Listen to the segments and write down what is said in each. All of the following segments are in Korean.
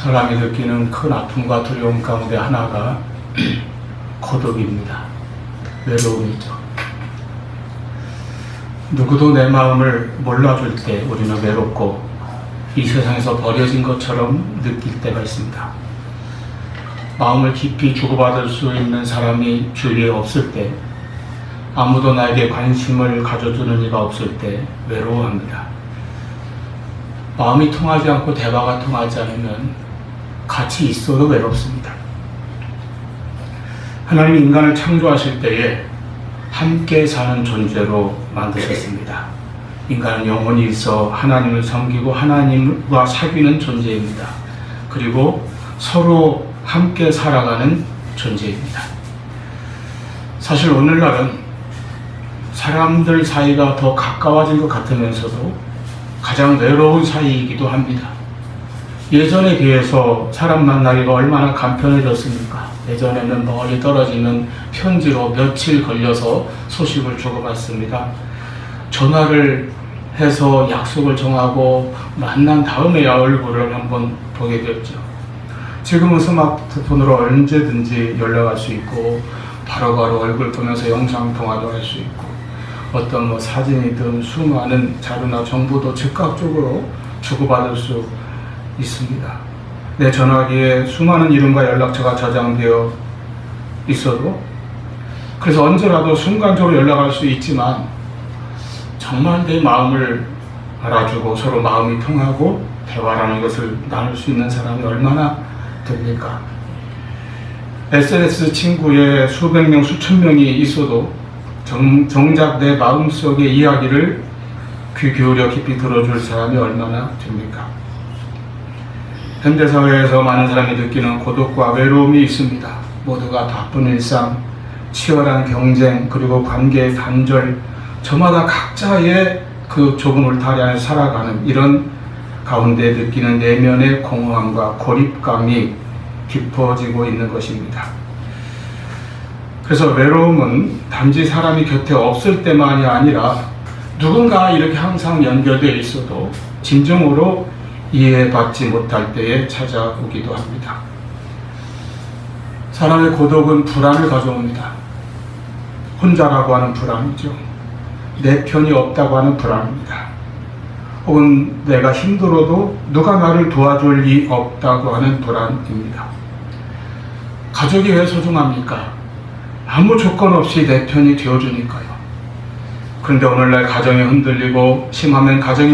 사람이 느끼는 큰 아픔과 두려움 가운데 하나가 고독입니다. 외로움이죠. 누구도 내 마음을 몰라줄 때 우리는 외롭고 이 세상에서 버려진 것처럼 느낄 때가 있습니다. 마음을 깊이 주고받을 수 있는 사람이 주위에 없을 때, 아무도 나에게 관심을 가져주는 이가 없을 때 외로워합니다. 마음이 통하지 않고 대화가 통하지 않으면 같이 있어도 외롭습니다. 하나님이 인간을 창조하실 때에 함께 사는 존재로 만드셨습니다. 인간은 영혼이 있어 하나님을 섬기고 하나님과 사귀는 존재입니다. 그리고 서로 함께 살아가는 존재입니다. 사실 오늘날은 사람들 사이가 더 가까워진 것 같으면서도 가장 외로운 사이이기도 합니다. 예전에 비해서 사람 만나기가 얼마나 간편해졌습니까? 예전에는 멀리 떨어지는 편지로 며칠 걸려서 소식을 주고받습니다. 전화를 해서 약속을 정하고 만난 다음에야 얼굴을 한번 보게 되었죠. 지금은 스마트폰으로 언제든지 연락할 수 있고 바로바로 얼굴 보면서 영상통화도 할 수 있고 어떤 사진이든 수많은 자료나 정보도 즉각적으로 주고받을 수 있습니다. 내 전화기에 수많은 이름과 연락처가 저장되어 있어도 그래서 언제라도 순간적으로 연락할 수 있지만 정말 내 마음을 알아주고 서로 마음이 통하고 대화라는 것을 나눌 수 있는 사람이 얼마나 됩니까? SNS 친구에 수백 명, 수천 명이 있어도 정작 내 마음속의 이야기를 귀 기울여 깊이 들어줄 사람이 얼마나 됩니까? 현대사회에서 많은 사람이 느끼는 고독과 외로움이 있습니다. 모두가 바쁜 일상, 치열한 경쟁, 그리고 관계의 단절, 저마다 각자의 그 좁은 울타리 안에 살아가는 이런 가운데 느끼는 내면의 공허함과 고립감이 깊어지고 있는 것입니다. 그래서 외로움은 단지 사람이 곁에 없을 때만이 아니라 누군가 이렇게 항상 연결되어 있어도 진정으로 이해받지 못할 때에 찾아오기도 합니다. 사람의 고독은 불안을 가져옵니다. 혼자라고 하는 불안이죠. 내 편이 없다고 하는 불안입니다. 혹은 내가 힘들어도 누가 나를 도와줄 리 없다고 하는 불안입니다. 가족이 왜 소중합니까? 아무 조건 없이 내 편이 되어주니까요. 그런데 오늘날 가정이 흔들리고 심하면 가정이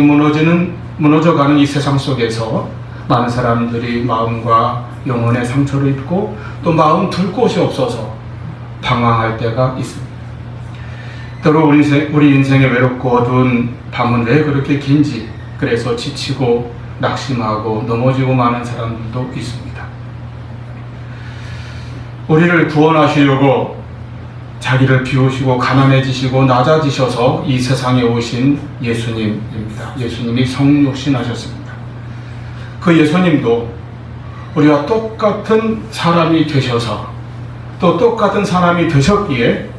무너져가는 이 세상 속에서 많은 사람들이 마음과 영혼의 상처를 입고 또 마음 둘 곳이 없어서 방황할 때가 있습니다. 때로 우리 인생의 외롭고 어두운 밤은 왜 그렇게 긴지, 그래서 지치고 낙심하고 넘어지고 마는 사람들도 있습니다. 우리를 구원하시려고 자기를 비우시고 가난해지시고 낮아지셔서 이 세상에 오신 예수님입니다. 예수님이 성육신하셨습니다. 그 예수님도 우리와 똑같은 사람이 되셔서 또 똑같은 사람이 되셨기에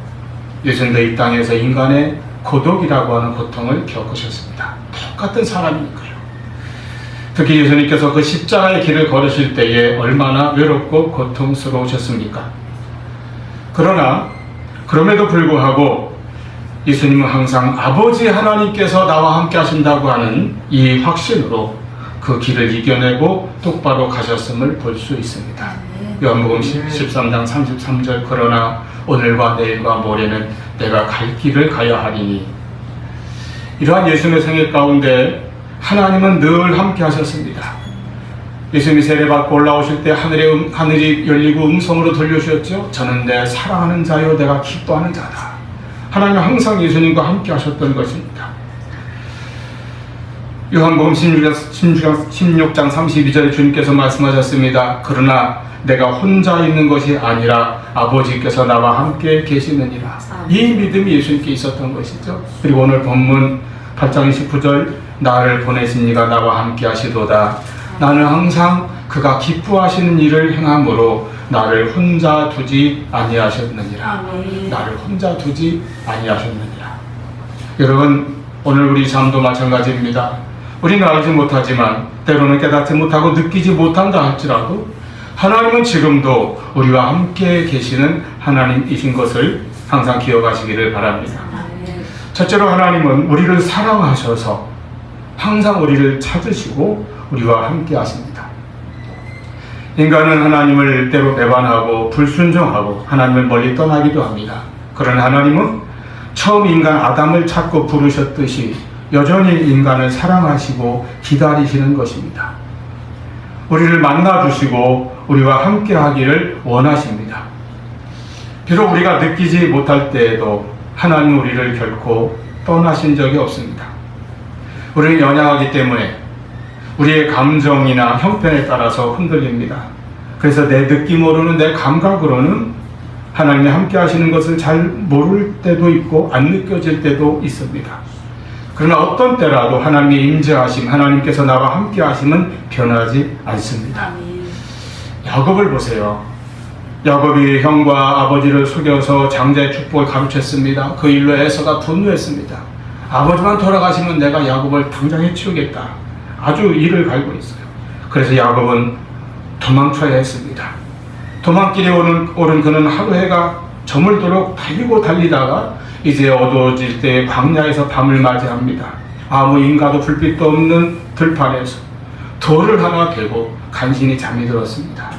예수님도 이 땅에서 인간의 고독이라고 하는 고통을 겪으셨습니다. 똑같은 사람이니까요. 특히 예수님께서 그 십자가의 길을 걸으실 때에 얼마나 외롭고 고통스러우셨습니까? 그럼에도 불구하고 예수님은 항상 아버지 하나님께서 나와 함께 하신다고 하는 이 확신으로 그 길을 이겨내고 똑바로 가셨음을 볼 수 있습니다. 요한복음 13장 33절 그러나 오늘과 내일과 모레는 내가 갈 길을 가야 하리니. 이러한 예수님의 생애 가운데 하나님은 늘 함께 하셨습니다. 예수님이 세례받고 올라오실 때 하늘이 열리고 음성으로 들려주셨죠. 저는 내 사랑하는 자요 내가 기뻐하는 자다. 하나님은 항상 예수님과 함께 하셨던 것입니다. 요한복음 16장 32절에 주님께서 말씀하셨습니다. 그러나 내가 혼자 있는 것이 아니라 아버지께서 나와 함께 계시느니라. 이 믿음이 예수님께 있었던 것이죠. 그리고 오늘 본문 8장 29절 나를 보내신 이가 나와 함께 하시도다. 나는 항상 그가 기뻐하시는 일을 행함으로 나를 혼자 두지 아니하셨느니라. 나를 혼자 두지 아니하셨느니라. 여러분, 오늘 우리 삶도 마찬가지입니다. 우리는 알지 못하지만 때로는 깨닫지 못하고 느끼지 못한다 할지라도 하나님은 지금도 우리와 함께 계시는 하나님이신 것을 항상 기억하시기를 바랍니다. 첫째로 하나님은 우리를 사랑하셔서 항상 우리를 찾으시고 우리와 함께 하십니다. 인간은 하나님을 때로 배반하고 불순종하고 하나님을 멀리 떠나기도 합니다. 그러나 하나님은 처음 인간 아담을 찾고 부르셨듯이 여전히 인간을 사랑하시고 기다리시는 것입니다. 우리를 만나주시고 우리와 함께 하기를 원하십니다. 비록 우리가 느끼지 못할 때에도 하나님은 우리를 결코 떠나신 적이 없습니다. 우리는 연약하기 때문에 우리의 감정이나 형편에 따라서 흔들립니다. 그래서 내 느낌으로는, 내 감각으로는 하나님이 함께 하시는 것을 잘 모를 때도 있고 안 느껴질 때도 있습니다. 그러나 어떤 때라도 하나님의 임재하심, 하나님께서 나와 함께 하심은 변하지 않습니다. 야곱을 보세요. 야곱이 형과 아버지를 속여서 장자의 축복을 가르쳤습니다. 그 일로 에서가 분노했습니다. 아버지만 돌아가시면 내가 야곱을 당장 해치우겠다. 아주 이를 갈고 있어요. 그래서 야곱은 도망쳐야 했습니다. 도망길에 오른 그는 하루 해가 저물도록 달리다가 이제 어두워질 때 광야에서 밤을 맞이합니다. 아무 인가도 불빛도 없는 들판에서 돌을 하나 베고 간신히 잠이 들었습니다.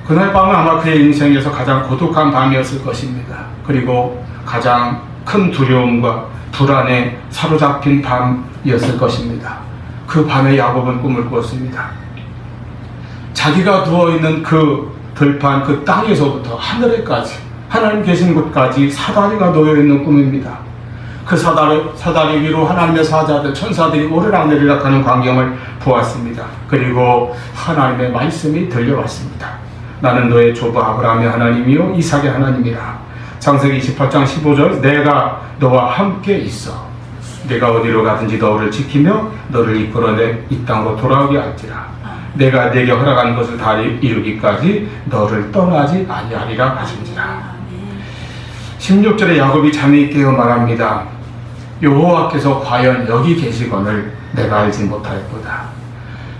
그날 밤은 아마 그의 인생에서 가장 고독한 밤이었을 것입니다. 그리고 가장 큰 두려움과 불안에 사로잡힌 밤이었을 것입니다. 그 밤에 야곱은 꿈을 꾸었습니다. 자기가 누워있는 그 들판, 그 땅에서부터 하늘에까지, 하나님 계신 곳까지 사다리가 놓여있는 꿈입니다. 그 사다리 위로 하나님의 사자들, 천사들이 오르락내리락 하는 광경을 보았습니다. 그리고 하나님의 말씀이 들려왔습니다. 나는 너의 조부 아브라함의 하나님이요 이삭의 하나님이라. 창세기 28장 15절 내가 너와 함께 있어. 내가 어디로 가든지 너를 지키며 너를 이끌어내 이 땅으로 돌아오게 할지라. 내가 네게 허락한 것을 다 이루기까지 너를 떠나지 아니하리라 하신지라. 16절에 야곱이 잠이 깨어 말합니다. 여호와께서 과연 여기 계시거늘 내가 알지 못하였도다.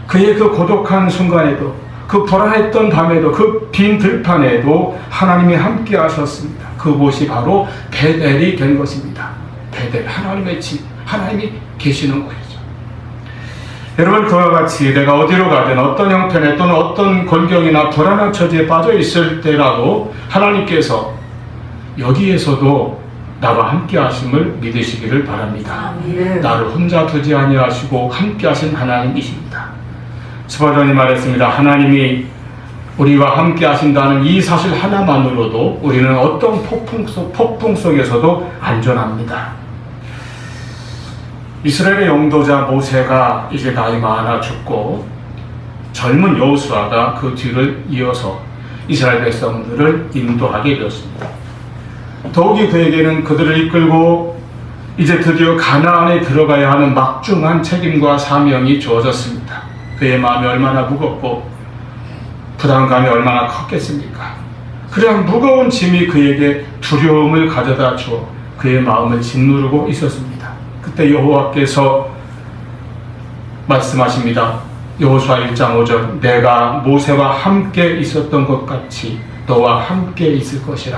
그의 그 고독한 순간에도, 그 불안했던 밤에도, 그 빈 들판에도 하나님이 함께 하셨습니다. 그곳이 바로 베델이 된 것입니다. 베델, 하나님의 집, 하나님이 계시는 곳이죠. 여러분, 그와 같이 내가 어디로 가든 어떤 형편에 또는 어떤 곤경이나 불안한 처지에 빠져 있을 때라도 하나님께서 여기에서도 나와 함께 하심을 믿으시기를 바랍니다. 나를 혼자 두지 아니하시고 함께 하신 하나님이십니다. 스바전이 말했습니다. 하나님이 우리와 함께 하신다는 이 사실 하나만으로도 우리는 어떤 폭풍 속에서도 안전합니다. 이스라엘의 영도자 모세가 이제 나이 많아 죽고 젊은 여호수아가 그 뒤를 이어서 이스라엘 백성들을 인도하게 되었습니다. 더욱이 그에게는 그들을 이끌고 이제 드디어 가나안에 들어가야 하는 막중한 책임과 사명이 주어졌습니다. 그의 마음이 얼마나 무겁고 부담감이 얼마나 컸겠습니까? 그러한 무거운 짐이 그에게 두려움을 가져다 주어 그의 마음을 짓누르고 있었습니다. 그때 여호와께서 말씀하십니다. 여호수아 1장 5절 내가 모세와 함께 있었던 것 같이 너와 함께 있을 것이라.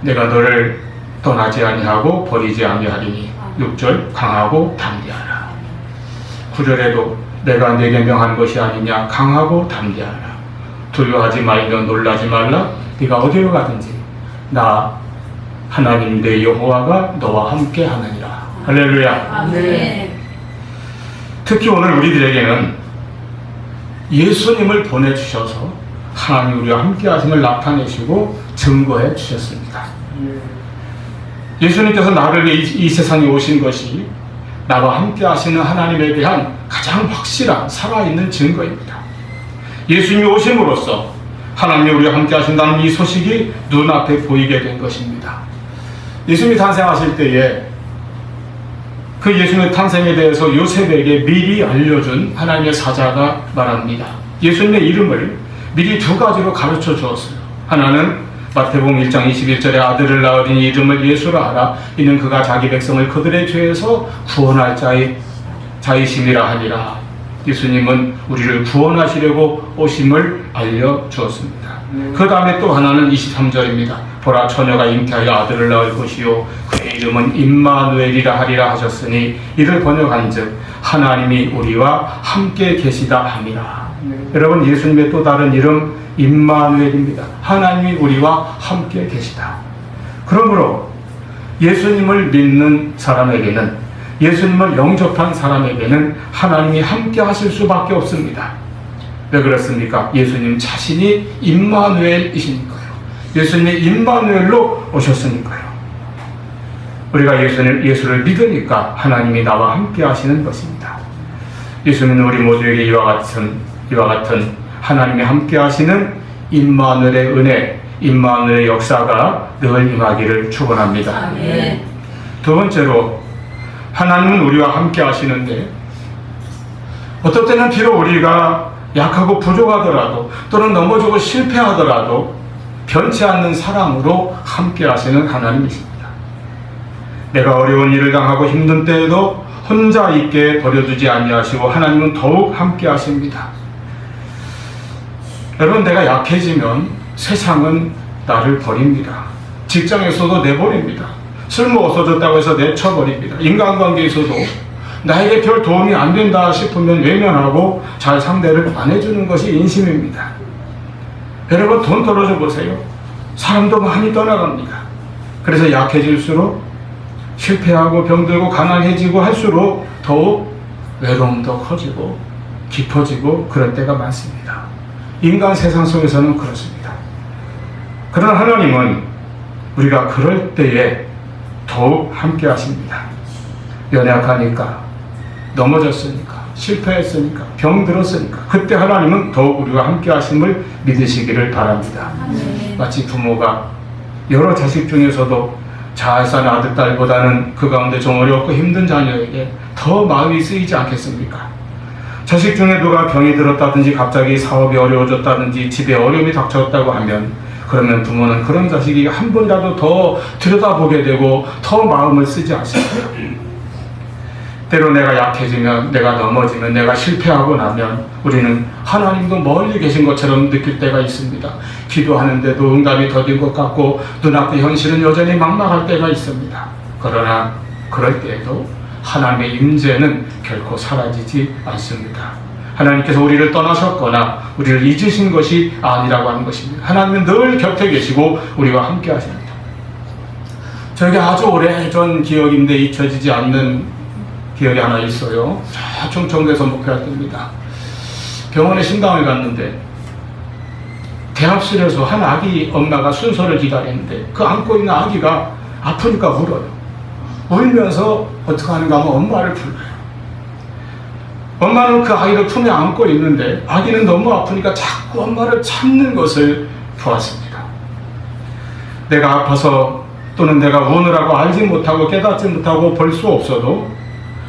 내가 너를 떠나지 아니하고 버리지 아니하리니. 6절 강하고 담대하라. 9절에도 내가 네게 명한 것이 아니냐 강하고 담대하라. 두려워하지 말며 놀라지 말라. 네가 어디로 가든지 나 하나님 내 여호와가 너와 함께 하느니라. 할렐루야. 아멘. 특히 오늘 우리들에게는 예수님을 보내주셔서 하나님 우리와 함께 하심을 나타내시고 증거해 주셨습니다. 예수님께서 나를 위해 이 세상에 오신 것이 나와 함께 하시는 하나님에 대한 가장 확실한 살아있는 증거입니다. 예수님이 오심으로써 하나님이 우리와 함께 하신다는 이 소식이 눈앞에 보이게 된 것입니다. 예수님이 탄생하실 때에 그 예수님의 탄생에 대해서 요셉에게 미리 알려준 하나님의 사자가 말합니다. 예수님의 이름을 미리 두 가지로 가르쳐 주었어요. 하나는 마태복음 1장 21절에 아들을 낳으리니 이름을 예수라 하라. 이는 그가 자기 백성을 그들의 죄에서 구원할 자의 자이심이라 하니라. 예수님은 우리를 구원하시려고 오심을 알려주었습니다. 그 다음에 또 하나는 23절입니다. 보라, 처녀가 잉태하여 아들을 낳을 것이요 그의 이름은 임마누엘이라 하리라 하셨으니 이를 번역한즉 하나님이 우리와 함께 계시다 함이라. 여러분, 예수님의 또 다른 이름 임마누엘입니다. 하나님이 우리와 함께 계시다. 그러므로 예수님을 믿는 사람에게는, 예수님을 영접한 사람에게는 하나님이 함께 하실 수밖에 없습니다. 왜 그렇습니까? 예수님 자신이 임마누엘이시니까요. 예수님이 임마누엘로 오셨으니까요. 우리가 예수를 믿으니까 하나님이 나와 함께 하시는 것입니다. 예수님은 우리 모두에게 이와 같은 하나님이 함께 하시는 임마누엘의 은혜, 임마누엘의 역사가 늘 임하기를 축원합니다. 아멘. 두 번째로, 하나님은 우리와 함께 하시는데 어떨 때는 비록 우리가 약하고 부족하더라도 또는 넘어지고 실패하더라도 변치 않는 사랑으로 함께 하시는 하나님이십니다. 내가 어려운 일을 당하고 힘든 때에도 혼자 있게 버려두지 아니하시고 하나님은 더욱 함께 하십니다. 여러분, 내가 약해지면 세상은 나를 버립니다. 직장에서도 내버립니다. 쓸모 없어졌다고 해서 내쳐버립니다. 인간관계에서도 나에게 별 도움이 안 된다 싶으면 외면하고 잘 상대를 안 해주는 것이 인심입니다. 여러분, 돈 떨어져 보세요. 사람도 많이 떠나갑니다. 그래서 약해질수록, 실패하고 병들고 가난해지고 할수록 더욱 외로움도 커지고 깊어지고 그럴 때가 많습니다. 인간 세상 속에서는 그렇습니다. 그러나 하나님은 우리가 그럴 때에 더욱 함께 하십니다. 연약하니까, 넘어졌으니까, 실패했으니까, 병들었으니까 그때 하나님은 더욱 우리와 함께 하심을 믿으시기를 바랍니다. 마치 부모가 여러 자식 중에서도 잘 사는 아들, 딸보다는 그 가운데 좀 어렵고 힘든 자녀에게 더 마음이 쓰이지 않겠습니까? 자식 중에 누가 병이 들었다든지 갑자기 사업이 어려워졌다든지 집에 어려움이 닥쳤다고 하면, 그러면 부모는 그런 자식이 한 번이라도 더 들여다보게 되고 더 마음을 쓰지 않습니다. 때로 내가 약해지면, 내가 넘어지면, 내가 실패하고 나면 우리는 하나님도 멀리 계신 것처럼 느낄 때가 있습니다. 기도하는데도 응답이 더딘 것 같고 눈앞의 현실은 여전히 막막할 때가 있습니다. 그러나 그럴 때에도 하나님의 임재는 결코 사라지지 않습니다. 하나님께서 우리를 떠나셨거나 우리를 잊으신 것이 아니라고 하는 것입니다. 하나님은 늘 곁에 계시고 우리와 함께 하십니다. 저에게 아주 오래전 기억인데 잊혀지지 않는 기억이 하나 있어요. 저 충청도에서 목회할 때입니다. 병원에 신방을 갔는데 대합실에서 한 아기 엄마가 순서를 기다리는데 그 안고 있는 아기가 아프니까 울어요. 울면서 어떻게 하는가 하면 엄마를 불러요. 엄마는 그 아이를 품에 안고 있는데 아기는 너무 아프니까 자꾸 엄마를 찾는 것을 보았습니다. 내가 아파서 또는 내가 우느라고 알지 못하고 깨닫지 못하고 볼 수 없어도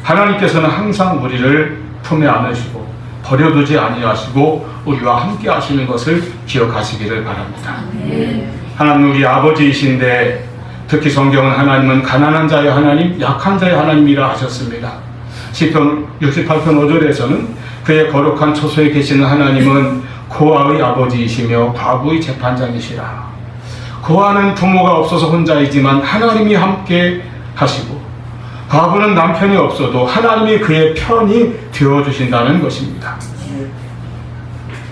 하나님께서는 항상 우리를 품에 안으시고 버려두지 아니하시고 우리와 함께 하시는 것을 기억하시기를 바랍니다. 하나님 우리 아버지이신데 특히 성경은 하나님은 가난한 자의 하나님, 약한 자의 하나님이라 하셨습니다. 시편 68편 5절에서는 그의 거룩한 처소에 계시는 하나님은 고아의 아버지이시며 과부의 재판장이시라. 고아는 부모가 없어서 혼자이지만 하나님이 함께 하시고 과부는 남편이 없어도 하나님이 그의 편이 되어주신다는 것입니다.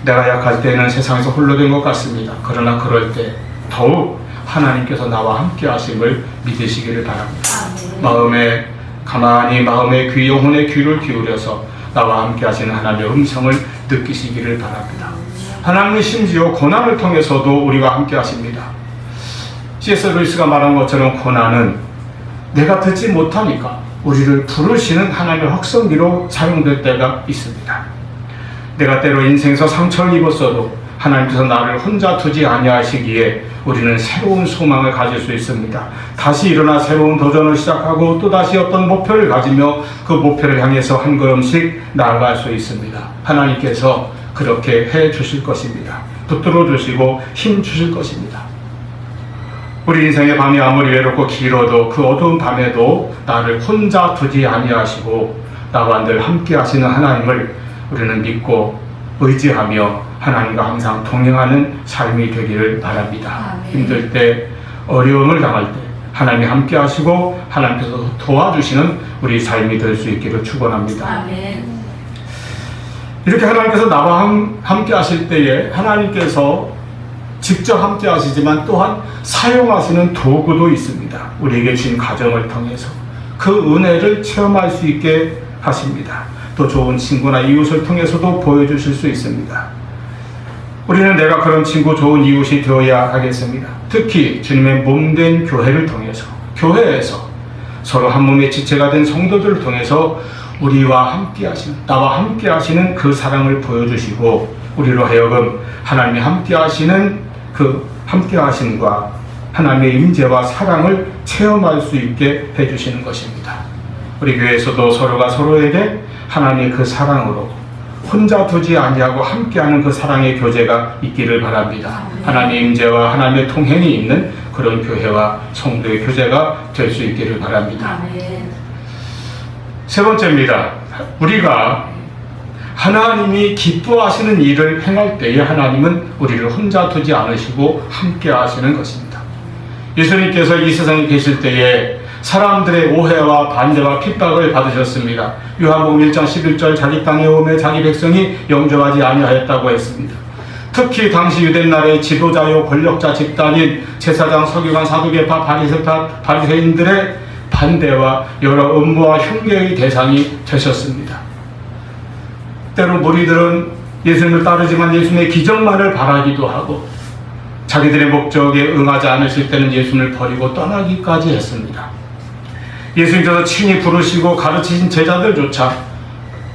내가 약할 때는 세상에서 홀로 된 것 같습니다. 그러나 그럴 때 더욱 하나님께서 나와 함께 하심을 믿으시기를 바랍니다. 마음의 귀, 영혼의 귀를 기울여서 나와 함께 하시는 하나님의 음성을 느끼시기를 바랍니다. 하나님은 심지어 고난을 통해서도 우리와 함께 하십니다. C.S. 루이스가 말한 것처럼 고난은 내가 듣지 못하니까 우리를 부르시는 하나님의 확성기로 사용될 때가 있습니다. 내가 때로 인생에서 상처를 입었어도 하나님께서 나를 혼자 두지 아니하시기에 우리는 새로운 소망을 가질 수 있습니다. 다시 일어나 새로운 도전을 시작하고 또다시 어떤 목표를 가지며 그 목표를 향해서 한 걸음씩 나아갈 수 있습니다. 하나님께서 그렇게 해 주실 것입니다. 붙들어 주시고 힘 주실 것입니다. 우리 인생의 밤이 아무리 외롭고 길어도 그 어두운 밤에도 나를 혼자 두지 아니하시고 나와 늘 함께 하시는 하나님을 우리는 믿고 의지하며 하나님과 항상 동행하는 삶이 되기를 바랍니다. 힘들 때, 어려움을 당할 때 하나님이 함께 하시고 하나님께서 도와주시는 우리 삶이 될 수 있기를 축원합니다. 아멘. 이렇게 하나님께서 나와 함께 하실 때에 하나님께서 직접 함께 하시지만 또한 사용하시는 도구도 있습니다. 우리에게 주신 가정을 통해서 그 은혜를 체험할 수 있게 하십니다. 또 좋은 친구나 이웃을 통해서도 보여주실 수 있습니다. 우리는 내가 그런 친구, 좋은 이웃이 되어야 하겠습니다. 특히 주님의 몸된 교회를 통해서, 교회에서 서로 한 몸의 지체가 된 성도들을 통해서 우리와 함께 하시는, 나와 함께 하시는 그 사랑을 보여주시고 우리로 하여금 하나님이 함께 하시는 그 함께 하심과 하나님의 임재와 사랑을 체험할 수 있게 해주시는 것입니다. 우리 교회에서도 서로가 서로에게 하나님의 그 사랑으로 혼자 두지 아니하고 함께하는 그 사랑의 교제가 있기를 바랍니다. 하나님의 임재와 하나님의 통행이 있는 그런 교회와 성도의 교제가 될 수 있기를 바랍니다. 세 번째입니다. 우리가 하나님이 기뻐하시는 일을 행할 때에 하나님은 우리를 혼자 두지 않으시고 함께 하시는 것입니다. 예수님께서 이 세상에 계실 때에 사람들의 오해와 반대와 핍박을 받으셨습니다. 요한복음 1장 11절 자기 땅에 오매 자기 백성이 영접하지 아니하였다고 했습니다. 특히 당시 유대나라의 지도자요 권력자 집단인 제사장, 서기관, 사두개파, 바리새인들의 반대와 여러 음모와 흉계의 대상이 되셨습니다. 때로 무리들은 예수님을 따르지만 예수님의 기적만을 바라기도 하고 자기들의 목적에 응하지 않으실 때는 예수님을 버리고 떠나기까지 했습니다. 예수님께서 친히 부르시고 가르치신 제자들조차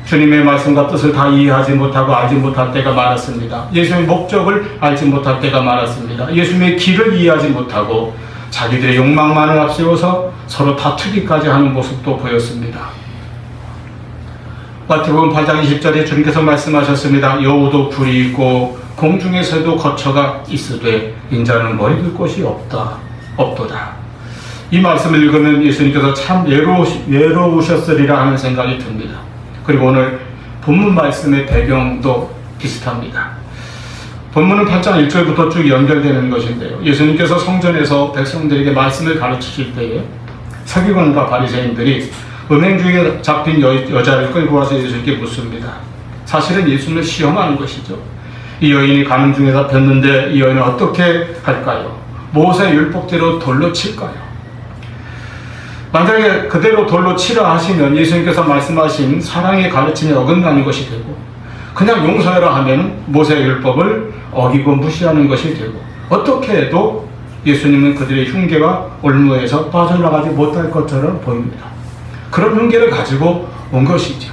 주님의 말씀과 뜻을 다 이해하지 못하고 알지 못할 때가 많았습니다. 예수님의 목적을 알지 못할 때가 많았습니다. 예수님의 길을 이해하지 못하고 자기들의 욕망만을 앞세워서 서로 다투기까지 하는 모습도 보였습니다. 마태복음 8장 20절에 주님께서 말씀하셨습니다. 여우도 굴이 있고 공중에서도 거처가 있으되 인자는 머리둘 곳이 없도다. 이 말씀을 읽으면 예수님께서 참 외로우셨으리라 하는 생각이 듭니다. 그리고 오늘 본문 말씀의 배경도 비슷합니다. 본문은 8장 1절부터 쭉 연결되는 것인데요. 예수님께서 성전에서 백성들에게 말씀을 가르치실 때에 서기관과 바리새인들이 음행주의에 잡힌 여자를 끌고 와서 예수님께 묻습니다. 사실은 예수님을 시험하는 것이죠. 이 여인이 가는 중에 잡혔는데 이 여인은 어떻게 할까요? 모세 율법대로 돌로 칠까요? 만약에 그대로 돌로 치라 하시면 예수님께서 말씀하신 사랑의 가르침에 어긋나는 것이 되고 그냥 용서해라 하면 모세 율법을 어기고 무시하는 것이 되고 어떻게 해도 예수님은 그들의 흉계와 올무에서 빠져나가지 못할 것처럼 보입니다. 그런 흉계를 가지고 온 것이죠.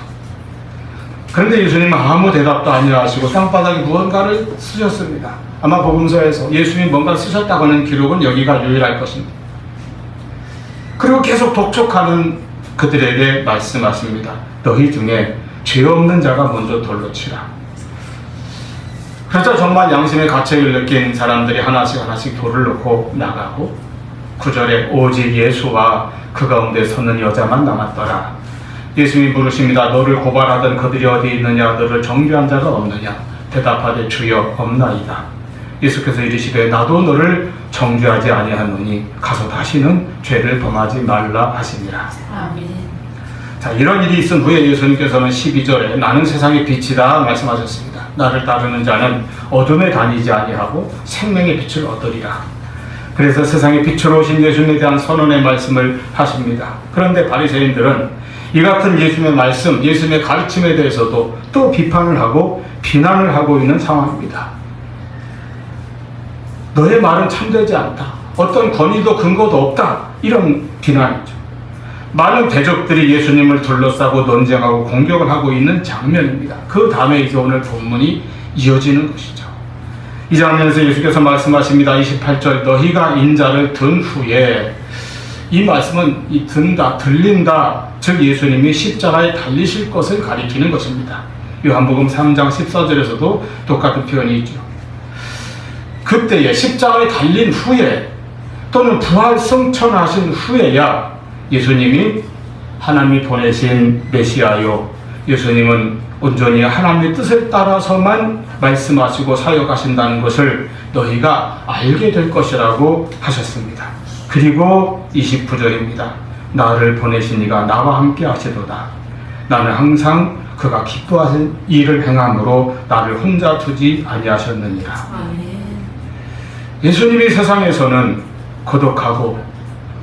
그런데 예수님은 아무 대답도 아니하시고 땅바닥에 무언가를 쓰셨습니다. 아마 복음서에서 예수님이 뭔가 쓰셨다고 하는 기록은 여기가 유일할 것입니다. 그리고 계속 독촉하는 그들에게 말씀하십니다. 너희 중에 죄 없는 자가 먼저 돌로 치라. 그래서 정말 양심의 가책을 느낀 사람들이 하나씩 돌을 놓고 나가고 9절에 오직 예수와 그 가운데 서는 여자만 남았더라. 예수님이 물으십니다. 너를 고발하던 그들이 어디 있느냐? 너를 정죄한 자가 없느냐? 대답하되 주여 없나이다. 예수께서 이르시되 나도 너를 정죄하지 아니하노니 가서 다시는 죄를 범하지 말라 하시니라. 아멘. 자, 이런 일이 있은 후에 예수님께서는 12절에 나는 세상의 빛이다 말씀하셨습니다. 나를 따르는 자는 어둠에 다니지 아니하고 생명의 빛을 얻으리라. 그래서 세상의 빛으로 오신 예수님에 대한 선언의 말씀을 하십니다. 그런데 바리새인들은 이 같은 예수님의 말씀, 예수님의 가르침에 대해서도 또 비판을 하고 비난을 하고 있는 상황입니다. 너의 말은 참되지 않다. 어떤 권위도 근거도 없다. 이런 비난이죠. 많은 대적들이 예수님을 둘러싸고 논쟁하고 공격을 하고 있는 장면입니다. 그 다음에 이제 오늘 본문이 이어지는 것이죠. 이 장면에서 예수께서 말씀하십니다. 28절 너희가 인자를 든 후에 이 말씀은 이 든다, 들린다 즉 예수님이 십자가에 달리실 것을 가리키는 것입니다. 요한복음 3장 14절에서도 똑같은 표현이 있죠. 그때에 십자가에 달린 후에 또는 부활 승천하신 후에야 예수님이 하나님이 보내신 메시아요, 예수님은 온전히 하나님의 뜻을 따라서만 말씀하시고 사역하신다는 것을 너희가 알게 될 것이라고 하셨습니다. 그리고 29절입니다. 나를 보내신 이가 나와 함께 하시도다. 나는 항상 그가 기뻐하신 일을 행함으로 나를 혼자 두지 아니하셨느니라. 예수님이 세상에서는 고독하고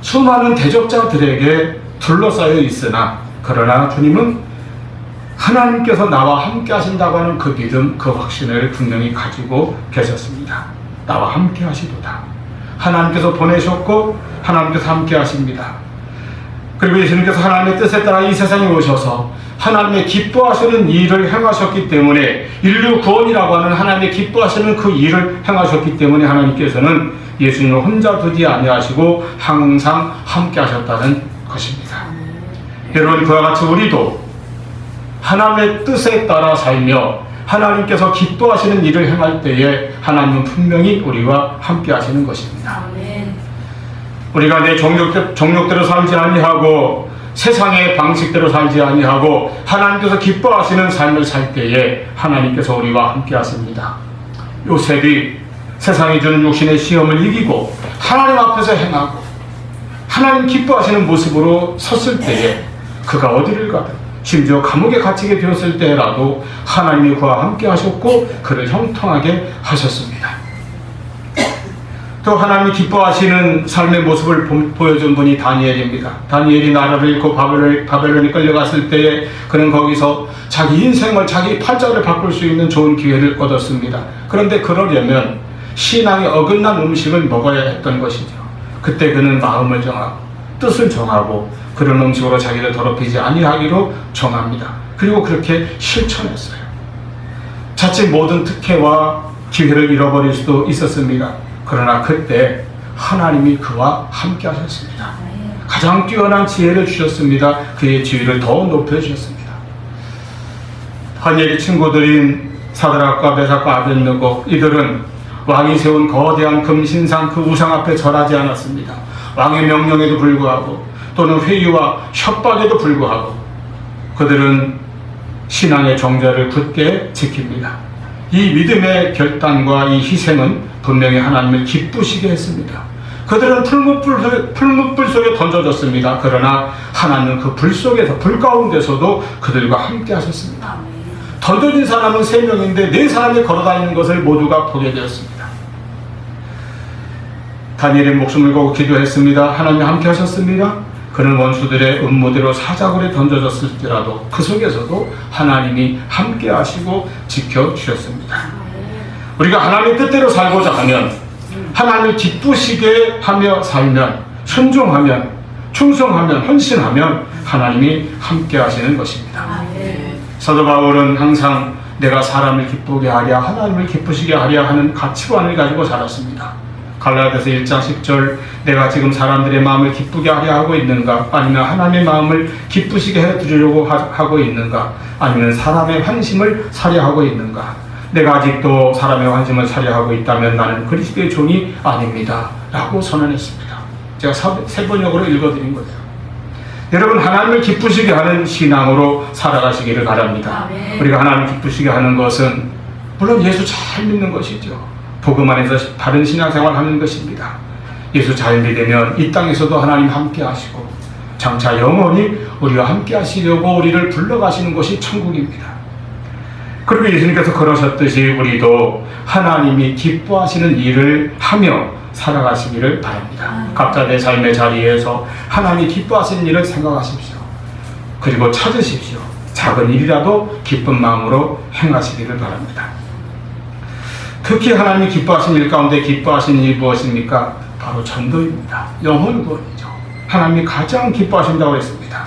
수많은 대적자들에게 둘러싸여 있으나, 그러나 주님은 하나님께서 나와 함께 하신다고 하는 그 믿음, 그 확신을 분명히 가지고 계셨습니다. 나와 함께 하시도다. 하나님께서 보내셨고 하나님께서 함께 하십니다. 그리고 예수님께서 하나님의 뜻에 따라 이 세상에 오셔서 하나님의 기뻐하시는 일을 행하셨기 때문에, 인류 구원이라고 하는 하나님의 기뻐하시는 그 일을 행하셨기 때문에 하나님께서는 예수님을 혼자 두지 아니하시고 항상 함께 하셨다는 것입니다. 여러분, 그와 같이 우리도 하나님의 뜻에 따라 살며 하나님께서 기뻐하시는 일을 행할 때에 하나님은 분명히 우리와 함께 하시는 것입니다. 우리가 내 정욕대로 살지 아니하고 세상의 방식대로 살지 아니하고 하나님께서 기뻐하시는 삶을 살 때에 하나님께서 우리와 함께 하십니다. 요셉이 세상이 주는 육신의 시험을 이기고 하나님 앞에서 행하고 하나님 기뻐하시는 모습으로 섰을 때에 그가 어디를 가든, 심지어 감옥에 갇히게 되었을 때라도 하나님이 그와 함께 하셨고 그를 형통하게 하셨습니다. 또 하나님이 기뻐하시는 삶의 모습을 보여준 분이 다니엘입니다. 다니엘이 나라를 잃고 바벨론에 끌려갔을 때에 그는 거기서 자기 인생을, 자기 팔자를 바꿀 수 있는 좋은 기회를 얻었습니다. 그런데 그러려면 신앙에 어긋난 음식을 먹어야 했던 것이죠. 그때 그는 마음을 정하고 뜻을 정하고 그런 음식으로 자기를 더럽히지 아니하기로 정합니다. 그리고 그렇게 실천했어요. 자칫 모든 특혜와 기회를 잃어버릴 수도 있었습니다. 그러나 그때 하나님이 그와 함께 하셨습니다. 가장 뛰어난 지혜를 주셨습니다. 그의 지위를 더 높여주셨습니다. 다니엘의 친구들인 사드락과 메삭과 아벳느고, 이들은 왕이 세운 거대한 금신상 그 우상 앞에 절하지 않았습니다. 왕의 명령에도 불구하고 또는 회의와 협박에도 불구하고 그들은 신앙의 정절을 굳게 지킵니다. 이 믿음의 결단과 이 희생은 분명히 하나님을 기쁘시게 했습니다. 그들은 풀무불 속에 던져졌습니다. 그러나 하나님은 그 불 속에서, 불 가운데서도 그들과 함께 하셨습니다. 던져진 사람은 3명인데 4사람이 걸어다니는 것을 모두가 보게 되었습니다. 다니엘의 목숨을 걸고 기도했습니다. 하나님 함께 하셨습니다. 그는 원수들의 음모대로 사자굴에 던져졌을지라도 그 속에서도 하나님이 함께 하시고 지켜주셨습니다. 우리가 하나님의 뜻대로 살고자 하면, 하나님을 기쁘시게 하며 살면, 순종하면, 충성하면, 헌신하면 하나님이 함께 하시는 것입니다. 사도 바울은 항상 내가 사람을 기쁘게 하랴, 하나님을 기쁘시게 하랴 하는 가치관을 가지고 살았습니다. 갈라디아서 1장 10절, 내가 지금 사람들의 마음을 기쁘게 하려 하고 있는가? 아니면 하나님의 마음을 기쁘시게 해드리려고 하고 있는가? 아니면 사람의 환심을 사려 하고 있는가? 내가 아직도 사람의 환심을 사려 하고 있다면 나는 그리스도의 종이 아닙니다. 라고 선언했습니다. 제가 세 번역으로 읽어드린 거예요. 여러분, 하나님을 기쁘시게 하는 신앙으로 살아가시기를 바랍니다. 우리가 하나님을 기쁘시게 하는 것은 물론 예수 잘 믿는 것이죠. 복음 안에서 바른 신앙생활을 하는 것입니다. 예수 잘 믿으면 이 땅에서도 하나님 함께 하시고 장차 영원히 우리와 함께 하시려고 우리를 불러가시는 것이 천국입니다. 그리고 예수님께서 그러셨듯이 우리도 하나님이 기뻐하시는 일을 하며 살아가시기를 바랍니다. 각자 내 삶의 자리에서 하나님이 기뻐하시는 일을 생각하십시오. 그리고 찾으십시오. 작은 일이라도 기쁜 마음으로 행하시기를 바랍니다. 특히 하나님이 기뻐하신 일 가운데 기뻐하신 일이 무엇입니까? 바로 전도입니다. 영혼 구원이죠. 하나님이 가장 기뻐하신다고 했습니다.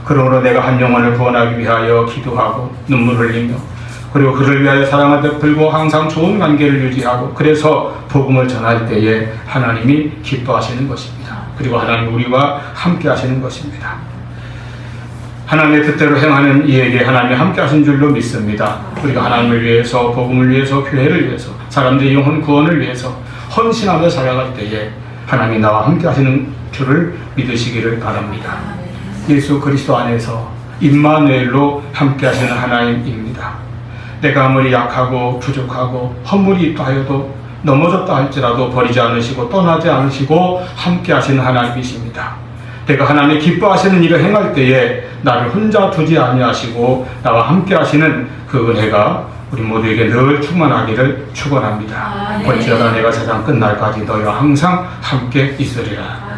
그러므로 내가 한 영혼을 구원하기 위하여 기도하고 눈물 흘리며, 그리고 그를 위하여 사랑을 베풀고 항상 좋은 관계를 유지하고, 그래서 복음을 전할 때에 하나님이 기뻐하시는 것입니다. 그리고 하나님 우리와 함께 하시는 것입니다. 하나님의 뜻대로 행하는 이에게 하나님이 함께 하신 줄로 믿습니다. 우리가 하나님을 위해서, 복음을 위해서, 교회를 위해서, 사람들의 영혼 구원을 위해서 헌신하며 살아갈 때에 하나님이 나와 함께 하시는 줄을 믿으시기를 바랍니다. 예수 그리스도 안에서 임마누엘로 함께 하시는 하나님입니다. 내가 아무리 약하고 부족하고 허물이 있다 하여도 넘어졌다 할지라도 버리지 않으시고 떠나지 않으시고 함께 하시는 하나님이십니다. 내가 하나님이 기뻐하시는 일을 행할 때에 나를 혼자 두지 아니하시고 나와 함께 하시는 그 은혜가 우리 모두에게 늘 충만하기를 축원합니다. 아멘. 번지어다 내가 세상 끝날까지 너희와 항상 함께 있으리라.